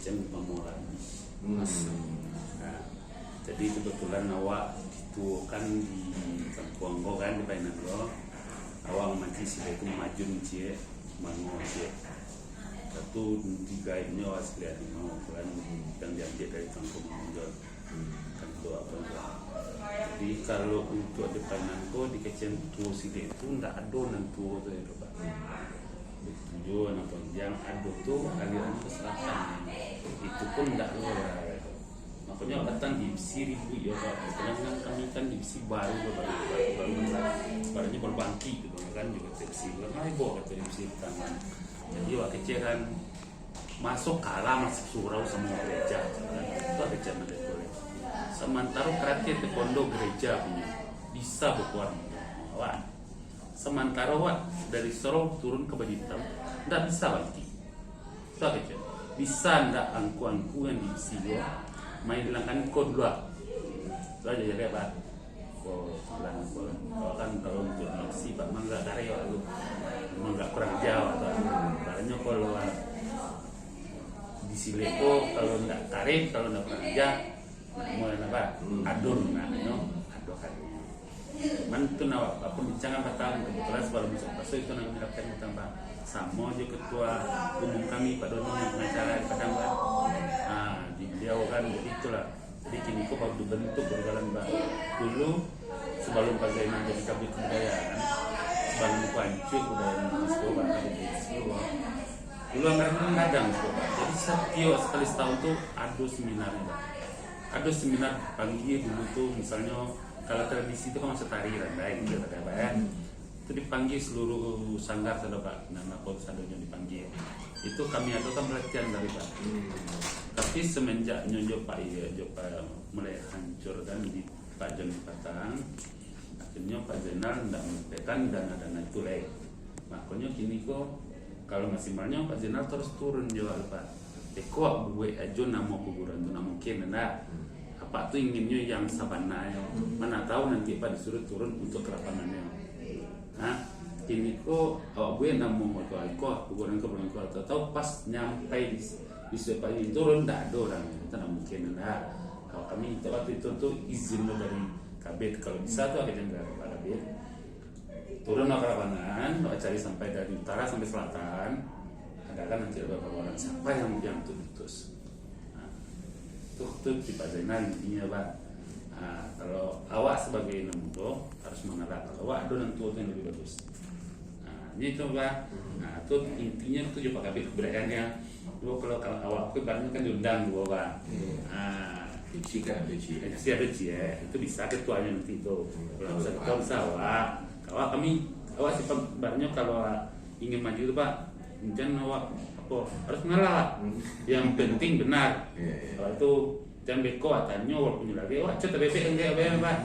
kecen pemolan mas. Nah, jadi kebetulan awak dituakan di kampung go kan di Painanggo. Awak mati sih itu maju cie mango cie. Satu tiga ini awak lihat di mau kan yang diambil dari kampung Mango. Kan itu apa enggak. Jadi kalau untuk di Painanggo di kecen tuh sih itu ndak ada nantu tuh ya Pak. Tujuan apa yang ada tuh aliran ke selatan itu pun tidak luar makanya datang di divisi ribu ya Pak karena kan kami kan divisi baru barunya berbangki gitu kan juga divisi karena ibu kata divisi pertama jadi waktu kecil kan masuk kalah masuk surau semua gereja kan itu ada zaman itu sementara kreatif di pondok gereja punya bisa berkuat awak sementara wak dari Sorong turun ke Bajitam tidak bisa bangkit itu aja bisa tidak angku-angku yang di sini main hilangkan kod dulu itu aja ya Pak kok bilang kalau kan kalau untuk si Pak mangga karya itu mangga kurang jauh atau barangnya kalau di Sileko kalau tidak tarik kalau tidak kurang jauh mulai apa adon namanya adon kan mantu nawak pembincangan batang kebetulan sebelum masuk pasal itu nak mendapatkan tambah sama aja ketua umum kami Pak Doni yang pengacara di Padang kan di beliau kan itulah jadi kini kok baru dibentuk berjalan baru dulu sebelum Pak Zainal jadi kabit kebudayaan sebelum Kuancu budaya Sekolah kabit Sekolah dulu anggaran kadang Sekolah jadi setiap sekali setahun tuh ada seminarnya ada seminar pagi dulu tuh misalnya kalau tradisi itu kan masih tari rendai gitu ada Pak ya. Itu dipanggil seluruh sanggar sudah Pak. Nama kota sadonya dipanggil. Itu kami adakan pelatihan dari Pak. Tapi semenjak nyonjok Pak mulai hancur dan di Pak Jon di Patang, akhirnya Pak Zainal tidak menyampaikan dana-dana itu lagi. Makanya kini kok kalau maksimalnya Pak Zainal terus turun jual Pak. Kok gue aja nama kuburan itu nama mungkin enggak. Pak tuh inginnya yang sabana ya. Mana tahu nanti Pak disuruh turun untuk ke lapangannya. Nah, kini kok awak gue nak mau kok kuburan tahu pas nyampe di sepa ini turun tidak ada orang itu tidak mungkin enggak. Kalau kami waktu itu tuh izin dari kabit kalau bisa tuh akhirnya dari kabit turun ke lapangan, cari sampai dari utara sampai selatan. Ada kan nanti ada beberapa orang siapa yang tuh ditus. Tuh di Pak Zainal intinya Pak. Nah, kalau awak sebagai nemudo harus mengalah kalau awak ada nentu yang lebih bagus. Nah, ini coba. Nah, itu intinya itu juga kabit keberadaannya. Dua kalau awak itu barangnya kan diundang dua Pak. Nah, beci ya. Itu bisa ketuanya nanti itu. Kalau bisa ketua bisa awak kami awak sih barangnya kalau ingin maju itu Pak. Jangan awak harus mengalah yang penting benar kalau itu jangan beko atannya walaupun lagi coba bebek enggak Pak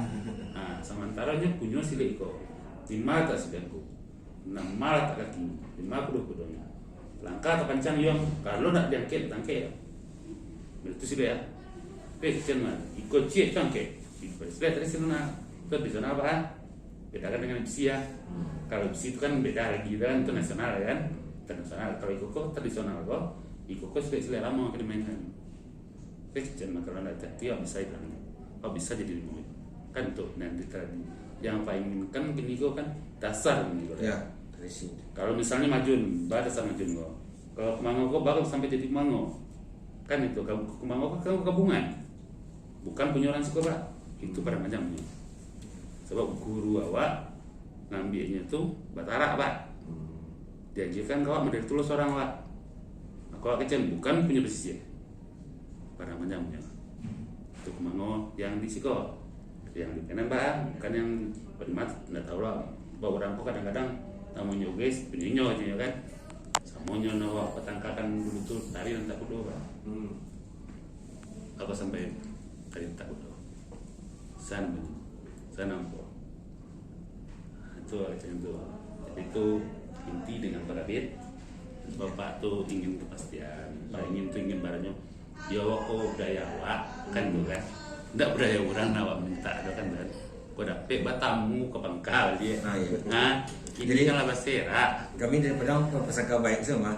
nah sementara nya punya sileko 5 tak sebenku 6 malah tak kaki 5 kudu-kudunya langkah tak kencang yang kalau nak diangket tangke itu sih ya pesen mah ikut cie tangke sudah dari sana itu di sana apa bedakan dengan bisi ya kalau bisi itu kan beda lagi kan itu nasional kan internasional kalau ikut tradisional kok ikut sudah lama akan dimainkan jangan kalau ada tiap bisa itu kok bisa jadi lima kan tuh nanti tadi yang paling kan gini kok kan dasar gitu ya tradisi kalau misalnya majun dasar majun kok kalau kemango kok baru sampai jadi kemango kan itu kalau kemango kan gabungan bukan punya orang sekolah itu pada macamnya sebab guru awak ngambilnya tuh batara Pak diajarkan kau model tulus orang Pak kalau kecil bukan punya pesisir pada macamnya itu kemango yang di siko yang di kanan Pak bukan yang bermat nggak tahu lah bahwa orang kok kadang-kadang namanya guys penyinyo aja kan samonyo nawa petangkakan dulu tuh tari dan tak kudo Pak apa sampai tari tak kudo sana nampo itu macam itu jadi itu inti dengan parabit Bapak tuh ingin kepastian Pak ingin barangnya ya kok budaya awak kan tuh kan enggak budaya orang awak minta ada kan kok dapet batamu ke Bangkal dia ini jadi kan lah basera kami dari Padang persangka baik semua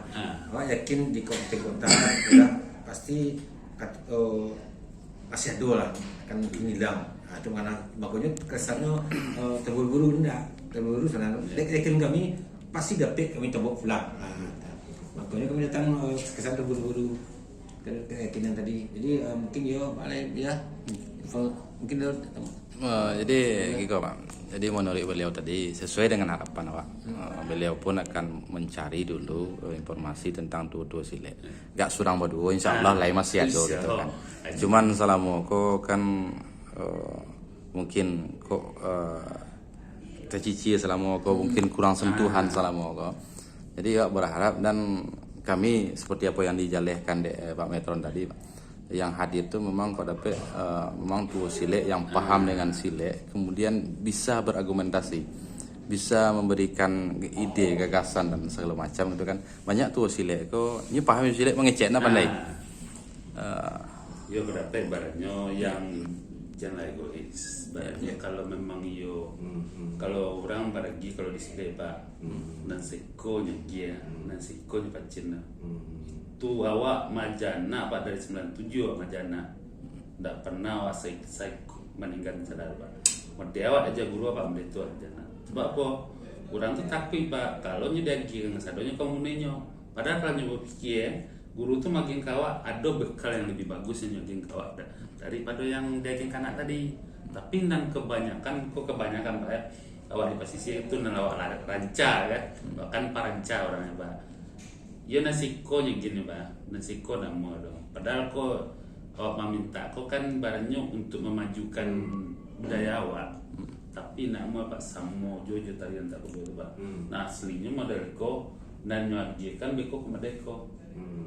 awak yakin di kota sudah pasti pasti masih ada lah, akan mungkin hilang. Nah, itu karena makanya kesannya terburu-buru enggak, terburu-buru sana. Yakin kami pasti dapat kami coba pulang. Makanya kami datang kesan terburu-buru keyakinan tadi. Jadi mungkin ya mungkin jadi gitu Pak. Jadi menurut beliau tadi sesuai dengan harapan Pak. Beliau pun akan mencari dulu informasi tentang dua sile. Gak surang berdua, insya Allah lain masih ada gitu kan. Cuman selama kok kan mungkin kok tercici selama kok mungkin kurang sentuhan selama kok. Jadi ya berharap dan kami seperti apa yang dijalehkan Pak Metron tadi Pak. Yang hadir itu memang kok dapat memang tuh sile yang paham dengan sile, kemudian bisa berargumentasi, bisa memberikan ide, gagasan dan segala macam itu kan. Banyak tuh sile kok ini paham sile mengeceknya pandai. Yo berapa ibaratnya yang jangan egois. Ibaratnya kalau memang kalau orang pergi kalau di sini Pak, dan sikonya dia, dan sikonya pacina. Itu awak majana Pak dari 97 awak majana. Nggak pernah awak saya meninggalkan sadar Pak. Mesti awak aja guru apa itu majana. Sebab apa? Orang tuh takut Pak kalau nyedagi dengan sadonya komunenya. Padahal kalau nyoba pikir guru tuh makin kawak ada bekal yang lebih bagus yang makin kawak daripada yang daging kanak tadi. Tapi dan kebanyakan Pak ya, awak di posisi itu awak ranca kan, bahkan paranca orangnya Pak. Ya nasiko nya gini Pak, nasiko nama dong. Padahal kok awak meminta, kok kan barangnya untuk memajukan budaya awak. Tapi nama Pak Samo Jojo tarian tak begitu Pak. Nah aslinya model ko dan nyajikan beko kemadeko.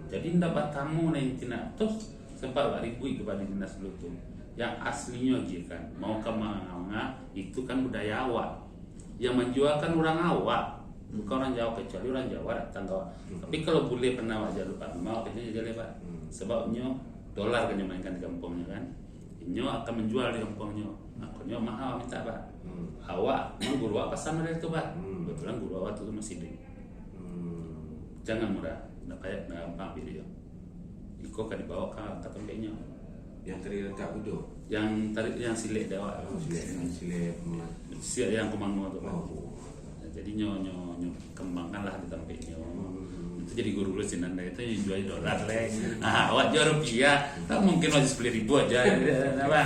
Jadi ndak tamu nih tina terus sempat ribu kepada dinas dulu tuh. Yang aslinya kan mau ke manga itu kan budaya awak. Yang menjual kan orang awak, bukan orang Jawa, kecuali orang Jawa datang kawak. Tapi kalau boleh pernah wajar lupa mau kayaknya jadi Pak. Sebabnya dolar kan mainkan di kampungnya kan. Inyo akan menjual di kampungnya. Makanya mahal minta Pak. Awak mau guru apa sama dari itu Pak? Kebetulan guru awak itu masih di. Jangan murah, nggak kayak gampang video. Iko kan dibawa ke tempatnya. yang tadi lengkap itu. Yang silek dewa. Silek yang kemana tuh Pak. Jadi nyo kembangkan lah di tempatnya. Itu jadi guru lu sih nanda itu yang jual dolar leh. Awak jual rupiah, tak mungkin wajib 10.000 aja, apa?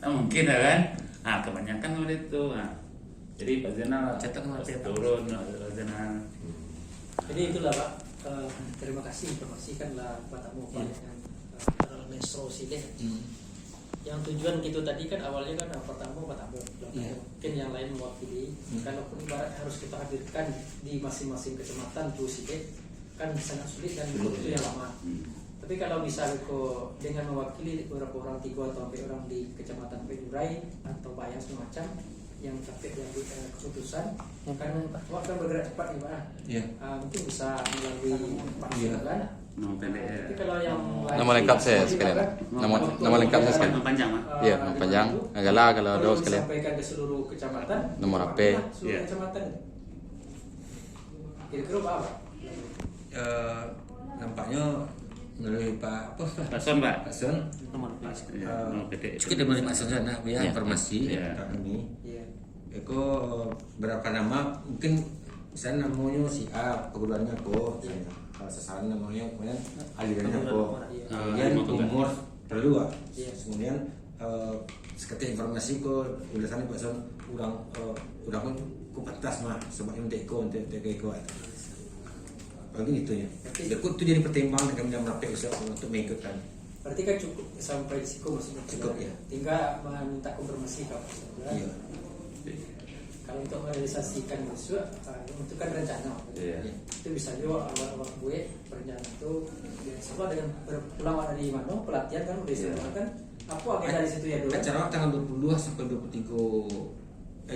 Tak mungkin ya kan? Kebanyakan udah itu. Jadi Pak Zainal turun Pak Zainal. Jadi itulah Pak. Terima kasih informasi kan lah Pak Tamu Pak dengan Mesro Sile. Yang tujuan gitu tadi kan awalnya kan pertama Pak Tamu, mungkin yang lain mewakili. Kalaupun ibarat harus kita hadirkan di masing-masing kecamatan tuh Sile kan sangat sulit dan butuh yang lama. Tapi kalau bisa kok dengan mewakili beberapa orang 3 atau 4 orang di kecamatan Pedurai atau Bayang semacam yang capek yang keputusan kan akan bergerak cepat nih Pak. Mungkin bisa melalui Pak Silakan. Nama pendek. Tapi kalau yang Nama lengkap saya sekalian. Nama lengkap saya sekalian. Nama panjang Pak. Iya, nama panjang. Agaklah kalau ada sekalian. Sampaikan ke seluruh kecamatan. Nomor HP. Seluruh kecamatan. Kira-kira apa? Nampaknya melalui Pak Son Pak. Son Nomor pendek. cukup dari Pak Son sana ya informasi tentang ini. Eko berapa nama mungkin misalnya namanya si A, keguruannya ko, sasaran namanya kemudian alirannya ko, kemudian umur perlu kemudian seketika informasi ko ulasannya Pak Son urang pun kupatas mah sebabnya untuk eko bagi gitu ya. Dekut itu jadi pertimbangan kami yang merapi untuk mengikutkan. Berarti kan cukup sampai di situ maksudnya. Cukup ya. Tinggal meminta konfirmasi ke Pak Son. Iya. Kalau untuk merealisasikan mahasiswa itu kan rencana. Itu bisa juga awal gue berencana itu sama dengan berpulang dari mana pelatihan kan udah disediakan kan apa agenda dari situ ya dulu. Acara tanggal 22 sampai 23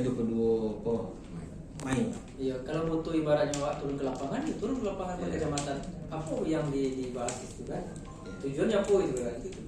Mei. Iya, kalau butuh ibaratnya waktu turun ke lapangan, turun ke lapangan ke kecamatan. Apa yang dibahas itu kan? Tujuannya apa itu kan? Gitu.